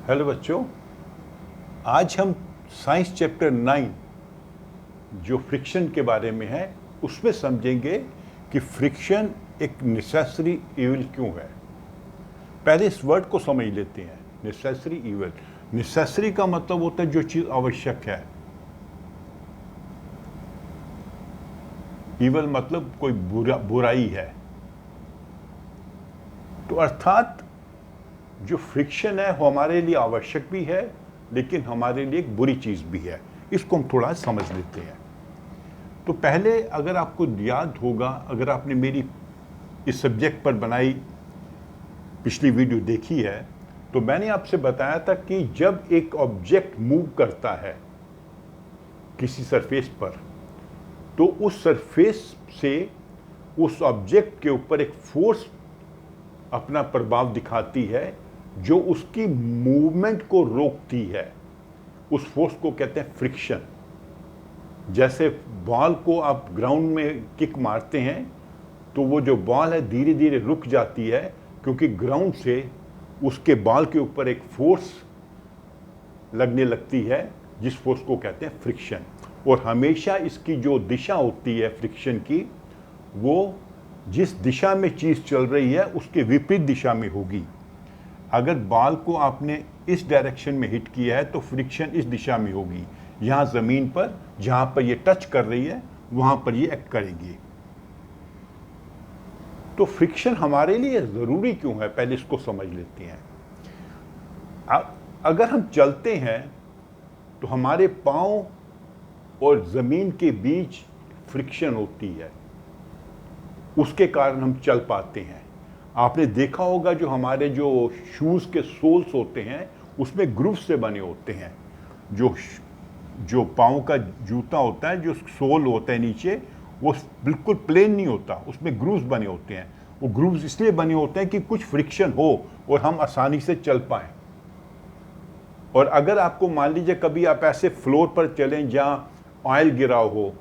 Hello बच्चों, आज हम साइंस चैप्टर 9 जो फ्रिक्शन के बारे में है उसमें समझेंगे कि फ्रिक्शन एक नेसेसरी इविल क्यों है। पहले इस वर्ड को समझ लेते हैं, नेसेसरी इविल। नेसेसरी का मतलब होता है जो चीज़ आवश्यक है। इविल मतलब कोई बुराई है। तो अर्थात जो फ्रिक्शन है वो हमारे लिए आवश्यक भी है, लेकिन हमारे लिए एक बुरी चीज़ भी है। इसको हम थोड़ा समझ लेते हैं। तो पहले अगर आपको याद होगा, अगर आपने मेरी इस सब्जेक्ट पर बनाई पिछली वीडियो देखी है, तो मैंने आपसे बताया था कि जब एक ऑब्जेक्ट मूव करता है किसी सरफेस पर, तो उस सरफेस से उस ऑब्जेक्ट के ऊपर एक फोर्स अपना प्रभाव दिखाती है जो उसकी मूवमेंट को रोकती है। उस फोर्स को कहते हैं फ्रिक्शन। जैसे बॉल को आप ग्राउंड में किक मारते हैं तो वो जो बॉल है धीरे धीरे रुक जाती है, क्योंकि ग्राउंड से उसके बॉल के ऊपर एक फोर्स लगने लगती है, जिस फोर्स को कहते हैं फ्रिक्शन। और हमेशा इसकी जो दिशा होती है फ्रिक्शन की, वो जिस दिशा में चीज़ चल रही है उसके विपरीत दिशा में होगी। अगर बॉल को आपने इस डायरेक्शन में हिट किया है तो फ्रिक्शन इस दिशा में होगी। यहाँ ज़मीन पर जहाँ पर ये टच कर रही है वहाँ पर ये एक्ट करेगी। तो फ्रिक्शन हमारे लिए ज़रूरी क्यों है, पहले इसको समझ लेते हैं। अगर हम चलते हैं तो हमारे पाँव और ज़मीन के बीच फ्रिक्शन होती है, उसके कारण हम चल पाते हैं। आपने देखा होगा जो हमारे जो शूज़ के सोल्स होते हैं उसमें ग्रूव से बने होते हैं। जो पाँव का जूता होता है, जो सोल होता है नीचे, वो बिल्कुल प्लेन नहीं होता, उसमें ग्रूव्स बने होते हैं। वो ग्रूव्स इसलिए बने होते हैं कि कुछ फ्रिक्शन हो और हम आसानी से चल पाएँ। और अगर आपको मान लीजिए कभी आप ऐसे फ्लोर पर चलें जहाँ ऑयल गिरा हो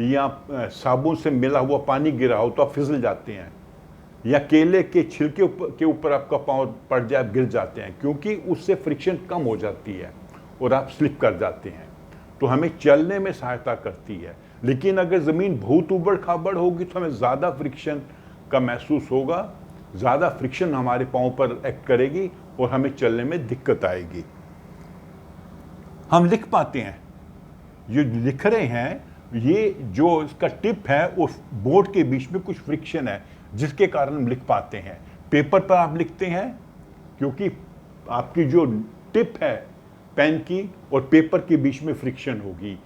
या साबुन से मिला हुआ पानी गिरा हो तो आप फिसल जाते हैं, या केले के छिलके के ऊपर आपका पाँव पड़ जाए, गिर जाते हैं, क्योंकि उससे फ्रिक्शन कम हो जाती है और आप स्लिप कर जाते हैं। तो हमें चलने में सहायता करती है। लेकिन अगर ज़मीन बहुत ऊबड़ खाबड़ होगी तो हमें ज़्यादा फ्रिक्शन का महसूस होगा, ज़्यादा फ्रिक्शन हमारे पाँव पर एक्ट करेगी और हमें चलने में दिक्कत आएगी। हम लिख पाते हैं, ये लिख रहे हैं, ये जो इसका टिप है उस बोर्ड के बीच में कुछ फ्रिक्शन है जिसके कारण हम लिख पाते हैं। पेपर पर आप लिखते हैं क्योंकि आपकी जो टिप है पेन की और पेपर के बीच में फ्रिक्शन होगी।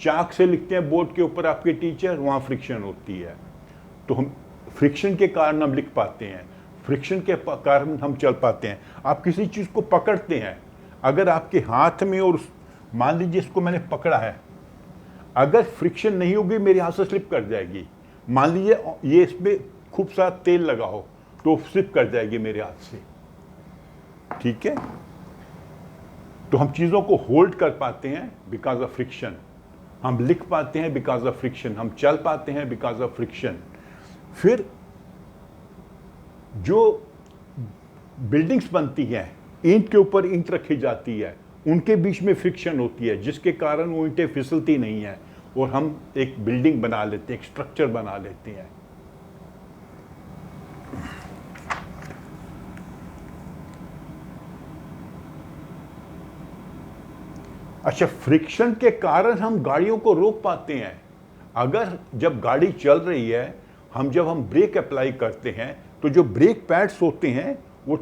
चाक से लिखते हैं बोर्ड के ऊपर आपके टीचर, वहाँ फ्रिक्शन होती है। तो हम फ्रिक्शन के कारण हम लिख पाते हैं, फ्रिक्शन के कारण हम चल पाते हैं। आप किसी चीज़ को पकड़ते हैं, अगर आपके हाथ में, और मान लीजिए इसको मैंने पकड़ा है, अगर फ्रिक्शन नहीं होगी मेरे हाथ से स्लिप कर जाएगी। मान लीजिए ये इसमें खूब सारा तेल लगा हो तो स्लिप कर जाएगी मेरे हाथ से, ठीक है। तो हम चीज़ों को होल्ड कर पाते हैं बिकॉज ऑफ फ्रिक्शन, हम लिख पाते हैं बिकॉज ऑफ फ्रिक्शन, हम चल पाते हैं बिकॉज ऑफ फ्रिक्शन। फिर जो बिल्डिंग्स बनती हैं, ईंट के ऊपर ईंट रखी जाती है, उनके बीच में फ्रिक्शन होती है जिसके कारण वो ईंटें फिसलती नहीं है और हम एक बिल्डिंग बना लेते हैं, एक स्ट्रक्चर बना लेते हैं। अच्छा, फ्रिक्शन के कारण हम गाड़ियों को रोक पाते हैं। अगर जब गाड़ी चल रही है, जब हम ब्रेक अप्लाई करते हैं तो जो ब्रेक पैड्स होते हैं वो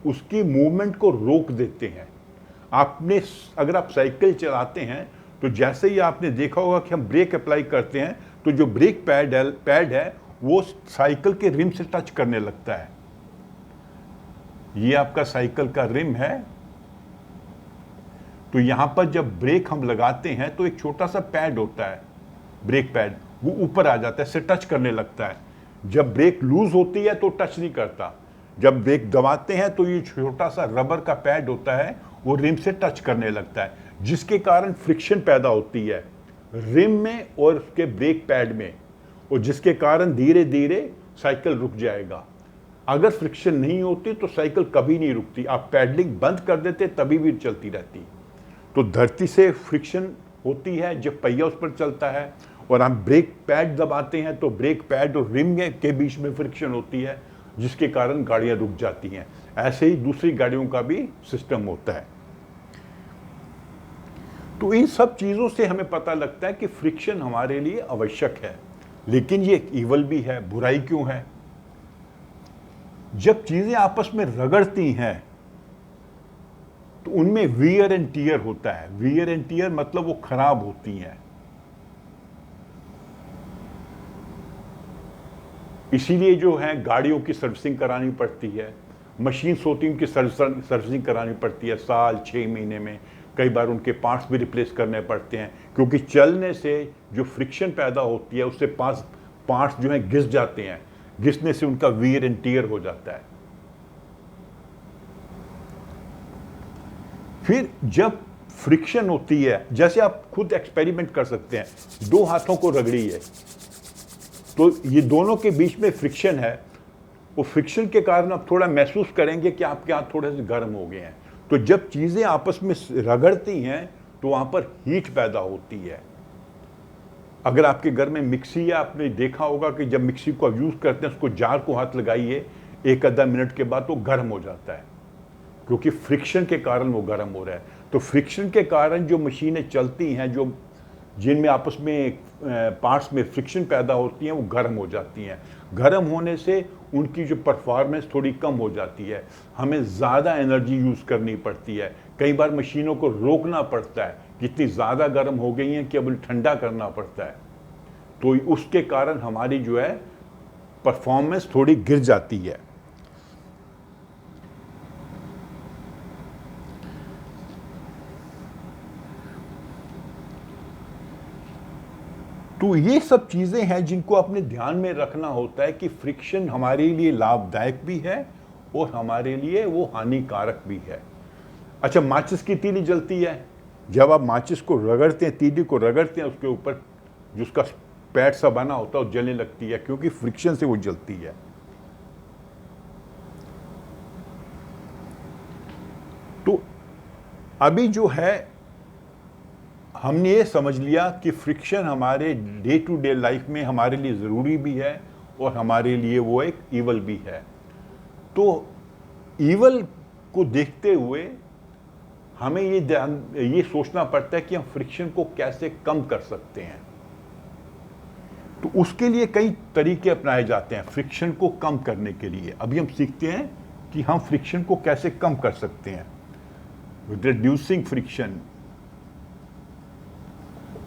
उसकी मूवमेंट को रोक देते हैं। अगर आप साइकिल चलाते हैं तो जैसे ही आपने देखा होगा कि हम ब्रेक अप्लाई करते हैं तो जो ब्रेक पैड है वो साइकिल के रिम से टच करने लगता है। ये आपका साइकिल का रिम है। तो यहाँ पर जब ब्रेक हम लगाते हैं तो एक छोटा सा पैड होता है, ब्रेक पैड, वो ऊपर आ जाता है, से टच करने लगता है। जब ब्रेक लूज होती है तो टच नहीं करता, जब ब्रेक दबाते हैं तो ये छोटा सा रबर का पैड होता है, वो रिम से टच करने लगता है, जिसके कारण फ्रिक्शन पैदा होती है रिम में और उसके ब्रेक पैड में, और जिसके कारण धीरे धीरे साइकिल रुक जाएगा। अगर फ्रिक्शन नहीं होती तो साइकिल कभी नहीं रुकती, आप पैडलिंग बंद कर देते तभी भी चलती रहती। तो धरती से फ्रिक्शन होती है जब पहिया उस पर चलता है, और हम ब्रेक पैड दबाते हैं तो ब्रेक पैड और रिम के बीच में फ्रिक्शन होती है, जिसके कारण गाड़ियां रुक जाती हैं। ऐसे ही दूसरी गाड़ियों का भी सिस्टम होता है। तो इन सब चीज़ों से हमें पता लगता है कि फ्रिक्शन हमारे लिए आवश्यक है, लेकिन ये एक ईवल भी है। बुराई क्यों है? जब चीज़ें आपस में रगड़ती हैं तो उनमें वियर एंड टीयर होता है। वियर एंड टीयर मतलब वो खराब होती हैं। इसीलिए जो है गाड़ियों की सर्विसिंग करानी पड़ती है, मशीन्स होती हैं उनकी सर्विसिंग करानी पड़ती है साल 6 महीने में। कई बार उनके पार्ट्स भी रिप्लेस करने पड़ते हैं, क्योंकि चलने से जो फ्रिक्शन पैदा होती है उससे पार्ट्स जो हैं घिस जाते हैं, घिसने से उनका वियर एंड टीयर हो जाता है। फिर जब फ्रिक्शन होती है, जैसे आप खुद एक्सपेरिमेंट कर सकते हैं, 2 हाथों को रगड़िए तो ये दोनों के बीच में फ्रिक्शन है। वो फ्रिक्शन के कारण आप थोड़ा महसूस करेंगे कि आपके हाथ थोड़े से गर्म हो गए हैं। तो जब चीज़ें आपस में रगड़ती हैं तो वहाँ पर हीट पैदा होती है। अगर आपके घर में मिक्सी है, आपने देखा होगा कि जब मिक्सी को आप यूज़ करते हैं, उसको जार को हाथ लगाइए, 1-आधा मिनट के बाद वो गर्म हो जाता है, क्योंकि फ्रिक्शन के कारण वो गर्म हो रहा है। तो फ्रिक्शन के कारण जो मशीनें चलती हैं, जो जिनमें आपस में पार्ट्स में फ्रिक्शन पैदा होती हैं, वो गर्म हो जाती हैं। गर्म होने से उनकी जो परफॉर्मेंस थोड़ी कम हो जाती है, हमें ज़्यादा एनर्जी यूज़ करनी पड़ती है। कई बार मशीनों को रोकना पड़ता है कि इतनी ज़्यादा गर्म हो गई हैं कि अब ठंडा करना पड़ता है। तो उसके कारण हमारी जो है परफॉर्मेंस थोड़ी गिर जाती है। तो ये सब चीज़ें हैं जिनको अपने ध्यान में रखना होता है कि फ्रिक्शन हमारे लिए लाभदायक भी है और हमारे लिए वो हानिकारक भी है। अच्छा, माचिस की तीली जलती है। जब आप माचिस को रगड़ते हैं, तीली को रगड़ते हैं, उसके ऊपर जो उसका पैड सा बना होता है वो जलने लगती है, क्योंकि फ्रिक्शन से वो जलती है। तो अभी जो है हमने ये समझ लिया कि फ्रिक्शन हमारे डे टू डे लाइफ में हमारे लिए ज़रूरी भी है और हमारे लिए वो एक ईवल भी है। तो ईवल को देखते हुए हमें ये सोचना पड़ता है कि हम फ्रिक्शन को कैसे कम कर सकते हैं। तो उसके लिए कई तरीके अपनाए जाते हैं फ्रिक्शन को कम करने के लिए। अभी हम सीखते हैं कि हम फ्रिक्शन को कैसे कम कर सकते हैं। रिड्यूसिंग फ्रिक्शन,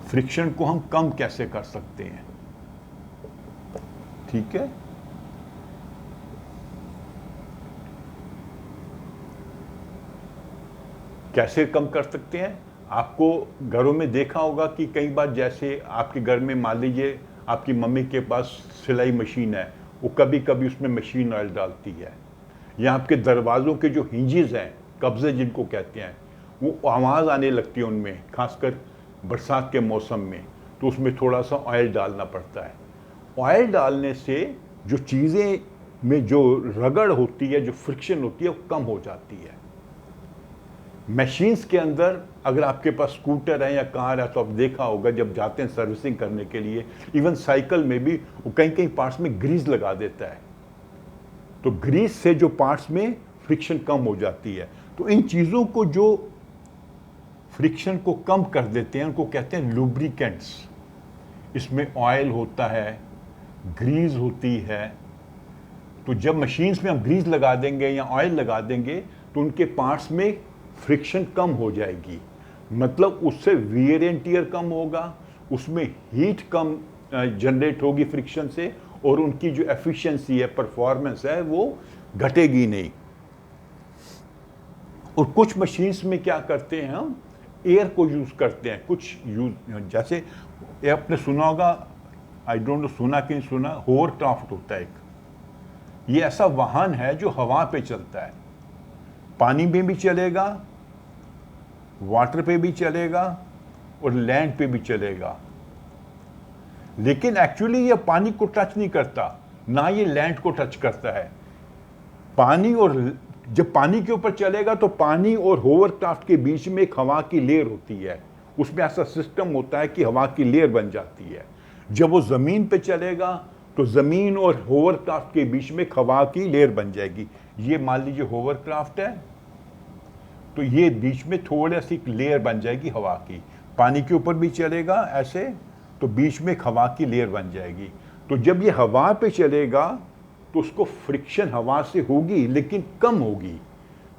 फ्रिक्शन को हम कम कैसे कर सकते हैं। ठीक है, कैसे कम कर सकते हैं? आपको घरों में देखा होगा कि कई बार जैसे आपके घर में मान लीजिए आपकी मम्मी के पास सिलाई मशीन है, वो कभी कभी उसमें मशीन ऑयल डालती है, या आपके दरवाज़ों के जो हिंजेस हैं, कब्जे जिनको कहते हैं, वो आवाज़ आने लगती है उनमें, खासकर बरसात के मौसम में, तो उसमें थोड़ा सा ऑयल डालना पड़ता है। ऑयल डालने से जो चीज़ें में जो रगड़ होती है, जो फ्रिक्शन होती है, वो कम हो जाती है। मशीन्स के अंदर अगर आपके पास स्कूटर है या कार है तो आप देखा होगा जब जाते हैं सर्विसिंग करने के लिए, इवन साइकिल में भी वो कहीं कहीं पार्ट्स में ग्रीस लगा देता है, तो ग्रीस से जो पार्ट्स में फ्रिक्शन कम हो जाती है। तो इन चीज़ों को जो फ्रिक्शन को कम कर देते हैं उनको कहते हैं लुब्रिकेंट्स। इसमें ऑयल होता है, ग्रीस होती है। तो जब मशीन्स में हम ग्रीस लगा देंगे या ऑयल लगा देंगे तो उनके पार्ट्स में फ्रिक्शन कम हो जाएगी, मतलब उससे वियर एंड टियर कम होगा, उसमें हीट कम जनरेट होगी फ्रिक्शन से, और उनकी जो एफिशिएंसी है, परफॉर्मेंस है, वो घटेगी नहीं। और कुछ मशीन्स में क्या करते हैं, हम एयर को यूज़ करते हैं। कुछ यूज जैसे ये आपने सुना होगा, आई डोंट नो सुना कि नहीं सुना, होवरक्राफ्ट होता है एक, ये ऐसा वाहन है जो हवा पे चलता है, पानी में भी चलेगा, वाटर पे भी चलेगा और लैंड पे भी चलेगा। लेकिन एक्चुअली ये पानी को टच नहीं करता, ना ये लैंड को टच करता है। पानी और जब पानी के ऊपर चलेगा तो पानी और होवरक्राफ्ट के बीच में एक हवा की लेयर होती है, उसमें ऐसा सिस्टम होता है कि हवा की लेयर बन जाती है। जब वो ज़मीन पे चलेगा तो ज़मीन और होवरक्राफ्ट के बीच में एक हवा की लेयर बन जाएगी। ये मान लीजिए होवरक्राफ्ट है, तो ये बीच में थोड़ा सी लेयर बन जाएगी हवा की। पानी के ऊपर भी चलेगा ऐसे, तो बीच में एक हवा की लेयर बन जाएगी। तो जब ये हवा पे चलेगा तो उसको फ्रिक्शन हवा से होगी, लेकिन कम होगी।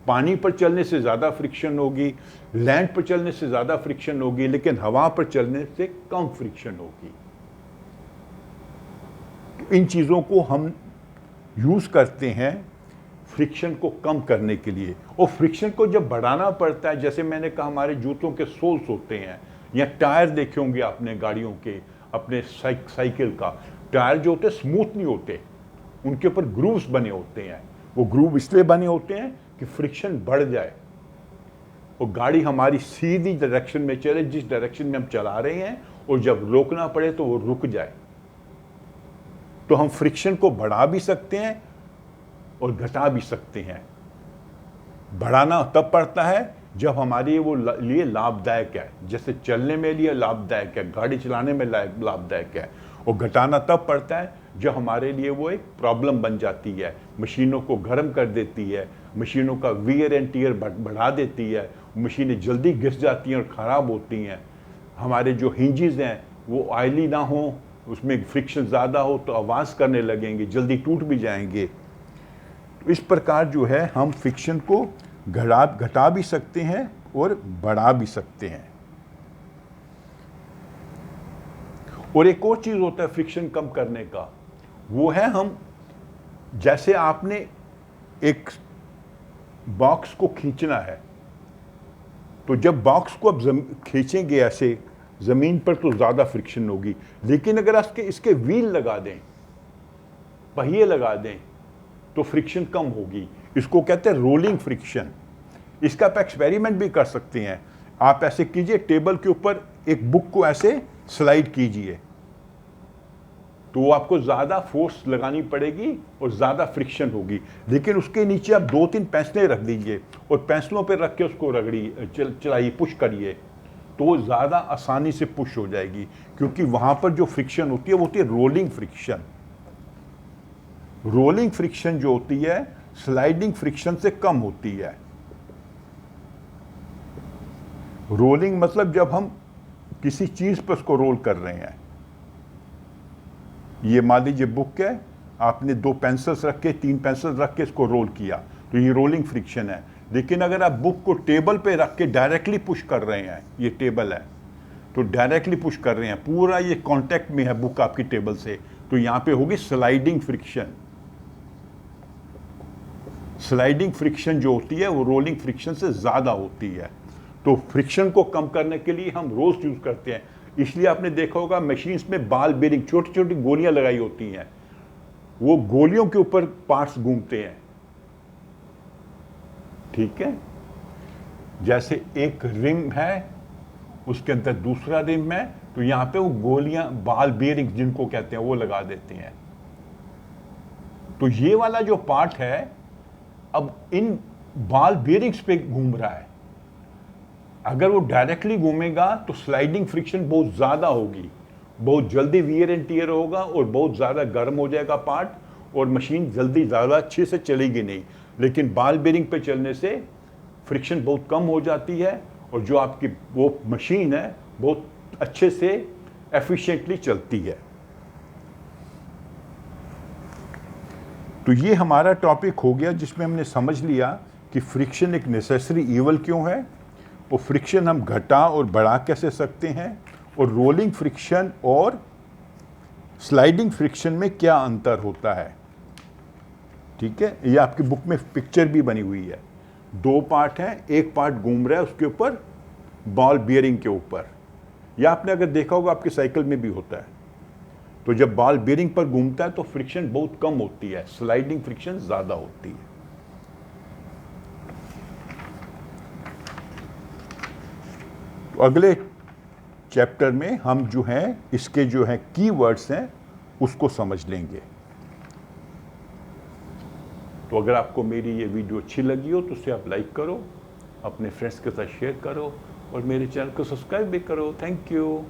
पानी पर चलने से ज़्यादा फ्रिक्शन होगी, लैंड पर चलने से ज़्यादा फ्रिक्शन होगी, लेकिन हवा पर चलने से कम फ्रिक्शन होगी। तो इन चीज़ों को हम यूज़ करते हैं फ्रिक्शन को कम करने के लिए। और फ्रिक्शन को जब बढ़ाना पड़ता है, जैसे मैंने कहा हमारे जूतों के सोल्स होते हैं, या टायर देखे होंगे आपने गाड़ियों के, अपने साइकिल का टायर जो होते स्मूथ नहीं होते, उनके ऊपर ग्रूव्स बने होते हैं। वो ग्रूव इसलिए बने होते हैं कि फ्रिक्शन बढ़ जाए और गाड़ी हमारी सीधी डायरेक्शन में चले, जिस डायरेक्शन में हम चला रहे हैं, और जब रोकना पड़े तो वो रुक जाए। तो हम फ्रिक्शन को बढ़ा भी सकते हैं और घटा भी सकते हैं। बढ़ाना तब पड़ता है जब हमारे वो लिए लाभदायक है, जैसे चलने में लिए लाभदायक है, गाड़ी चलाने में लाभदायक है। और घटाना तब पड़ता है जब हमारे लिए वो एक प्रॉब्लम बन जाती है, मशीनों को गर्म कर देती है, मशीनों का वियर एंड टियर बढ़ा देती है, मशीनें जल्दी घिस जाती हैं और ख़राब होती हैं। हमारे जो हिंजेस हैं वो ऑयली ना हो, उसमें फ्रिक्शन ज़्यादा हो तो आवाज़ करने लगेंगे, जल्दी टूट भी जाएंगे। तो इस प्रकार जो है हम फ्रिक्शन को घटा भी सकते हैं और बढ़ा भी सकते हैं। और एक और चीज़ होता है फ्रिक्शन कम करने का, वो है हम, जैसे आपने एक बॉक्स को खींचना है, तो जब बॉक्स को आप खींचेंगे ऐसे ज़मीन पर तो ज़्यादा फ्रिक्शन होगी, लेकिन अगर आप इसके व्हील लगा दें, पहिए लगा दें, तो फ्रिक्शन कम होगी। इसको कहते हैं रोलिंग फ्रिक्शन। इसका आप एक्सपेरिमेंट भी कर सकते हैं। आप ऐसे कीजिए, टेबल के ऊपर एक बुक को ऐसे स्लाइड कीजिए, तो आपको ज़्यादा फोर्स लगानी पड़ेगी और ज़्यादा फ्रिक्शन होगी। लेकिन उसके नीचे आप 2-3 पेंसिलें रख दीजिए और पेंसिलों पर रख के उसको रगड़िए, चलाइए, पुश करिए, तो वो ज़्यादा आसानी से पुश हो जाएगी, क्योंकि वहाँ पर जो फ्रिक्शन होती है वो होती है रोलिंग फ्रिक्शन। रोलिंग फ्रिक्शन जो होती है स्लाइडिंग फ्रिक्शन से कम होती है। रोलिंग मतलब जब हम किसी चीज़ पर उसको रोल कर रहे हैं, ये मान लीजिए बुक है, आपने 2 पेंसिल्स रख के 3 पेंसिल रख के इसको रोल किया, तो ये रोलिंग फ्रिक्शन है। लेकिन अगर आप बुक को टेबल पे रख के डायरेक्टली पुश कर रहे हैं, ये टेबल है तो डायरेक्टली पुश कर रहे हैं, पूरा ये कांटेक्ट में है बुक आपकी टेबल से, तो यहाँ पे होगी स्लाइडिंग फ्रिक्शन। स्लाइडिंग फ्रिक्शन जो होती है वो रोलिंग फ्रिक्शन से ज़्यादा होती है। तो फ्रिक्शन को कम करने के लिए हम रोज यूज़ करते हैं। इसलिए आपने देखा होगा मशीन्स में बाल बेरिंग, छोटी छोटी गोलियां लगाई होती हैं, वो गोलियों के ऊपर पार्ट्स घूमते हैं। ठीक है, जैसे एक रिम है, उसके अंदर दूसरा रिम है, तो यहां पे वो गोलियां, बाल बेरिंग जिनको कहते हैं, वो लगा देते हैं। तो ये वाला जो पार्ट है अब इन बाल बेरिंग्स पे घूम रहा है। अगर वो डायरेक्टली घूमेगा तो स्लाइडिंग फ्रिक्शन बहुत ज़्यादा होगी, बहुत जल्दी वियर एंड टियर होगा और बहुत ज़्यादा गर्म हो जाएगा पार्ट, और मशीन जल्दी ज़्यादा अच्छे से चलेगी नहीं। लेकिन बाल बेरिंग पे चलने से फ्रिक्शन बहुत कम हो जाती है और जो आपकी वो मशीन है बहुत अच्छे से एफिशिएंटली चलती है। तो ये हमारा टॉपिक हो गया जिसमें हमने समझ लिया कि फ्रिक्शन एक नेसेसरी ईवल क्यों है, और फ्रिक्शन हम घटा और बढ़ा कैसे सकते हैं, और रोलिंग फ्रिक्शन और स्लाइडिंग फ्रिक्शन में क्या अंतर होता है। ठीक है, ये आपकी बुक में पिक्चर भी बनी हुई है। 2 पार्ट हैं, एक पार्ट घूम रहा है उसके ऊपर, बॉल बियरिंग के ऊपर, या आपने अगर देखा होगा आपके साइकिल में भी होता है। तो जब बॉल बियरिंग पर घूमता है तो फ्रिक्शन बहुत कम होती है, स्लाइडिंग फ्रिक्शन ज़्यादा होती है। तो अगले चैप्टर में हम जो हैं इसके जो है की वर्ड्स हैं उसको समझ लेंगे। तो अगर आपको मेरी ये वीडियो अच्छी लगी हो तो उसे आप लाइक करो, अपने फ्रेंड्स के साथ शेयर करो और मेरे चैनल को सब्सक्राइब भी करो। Thank you.